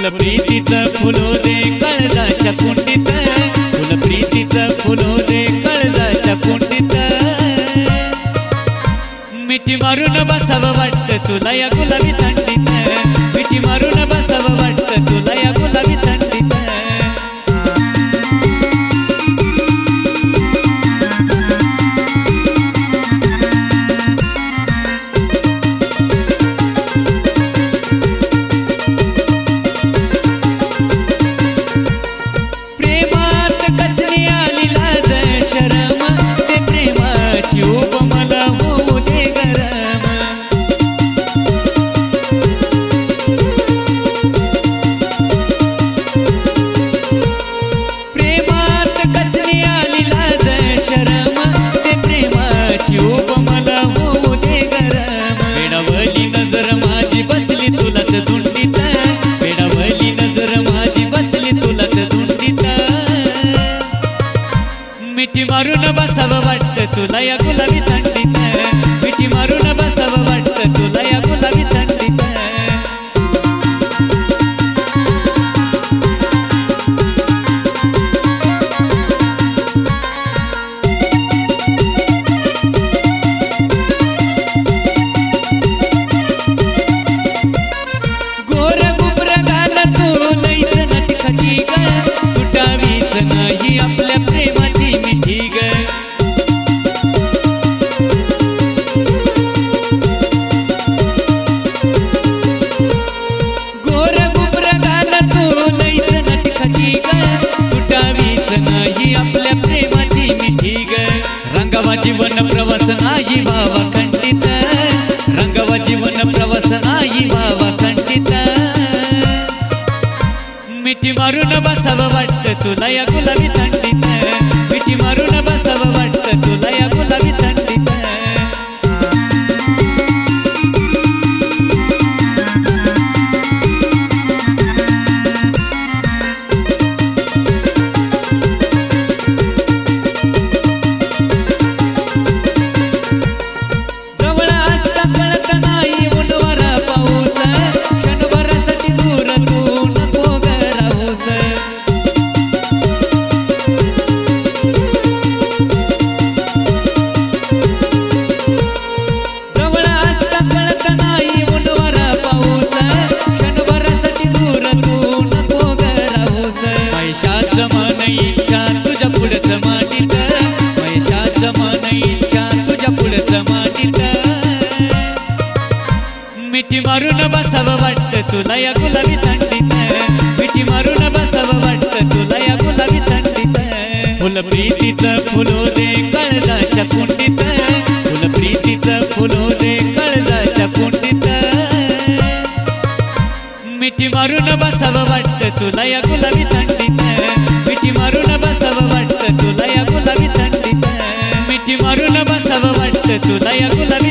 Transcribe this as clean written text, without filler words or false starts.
फुल प्रीतीचं फुलो दे काळजाच्या कुंडीत, फुल प्रीतीचं फुलो दे काळजाच्या कुंडीत. मिठी मारून बसावं वाटतं तुला या गुलाबी थंडीत, मिठी मारून बसावं वाटतं तुला या गुलाबी थंडीत. प्रेमात कसली आली लाज शरम, ते प्रेमाची उब मला होऊ दे गरम. प्रेमात कसली आली लाज शरम, ते प्रेमाची उब मला होऊ दे गरम. वेडावली नजर माझी बसली तुलाच धुंडीत, वेडावली नजर माझी बसली तुलाच धुंडीत. मिठी मारून बसावं वाटतं तुला या गुलाबी थंडीत, मिठी मारून बसावं वाटतं तुला या गुलाबी थंडीत. गोर गुबर घाल तू लईच नटखटी ग, सुटावीच नाही आपल्या प्रेमाची मिठी ग. गोर गुबर घाल तू लईच नटखटी ग, सुटावीच नाही आपल्या प्रेमाची मिठी ग. रंगावा जीवन प्रवास नाही व्हावा खंडित, रंगावा जीवन प्रवास नाही व्हावा खंडित. मिठी मारून बसावं वाटतं तुला या गुलाबी थंडीत, मिठी मारून बसावं वाटतं तुला या गुलाबी थंडीत. जवळ असता कळत नाही ऊनवारा पाऊस, क्षणभरासाठी दूर तू नको ग राहूस. जवळ असता कळत नाही ऊनवारा पाऊस, क्षणभरासाठी दूर तू नको ग राहूस. पैशाचं मन इच्छा तुझ्या पुढचं मांडीत, पैशाचं मन इच्छा तुझ्या पुढचं मांडीत. मिठी मारून बसावं वाटतं तुला या गुलाबी थंडीत, मिठी मारून बसावं वाटतं तुला या गुलाबी थंडीत. फुल प्रीतीचं फुलो दे काळजाच्या कुंडीत, फुल प्रीतीचं फुलो दे काळजाच्या कुंडीत. मिठी मारून बसावं वाटतं तुला या गुलाबी थंडीत, मिठी मारून बसावं वाटतं तुला या गुलाबी थंडीत, मिठी मारून बसावं वाटतं तुला या गुलाबी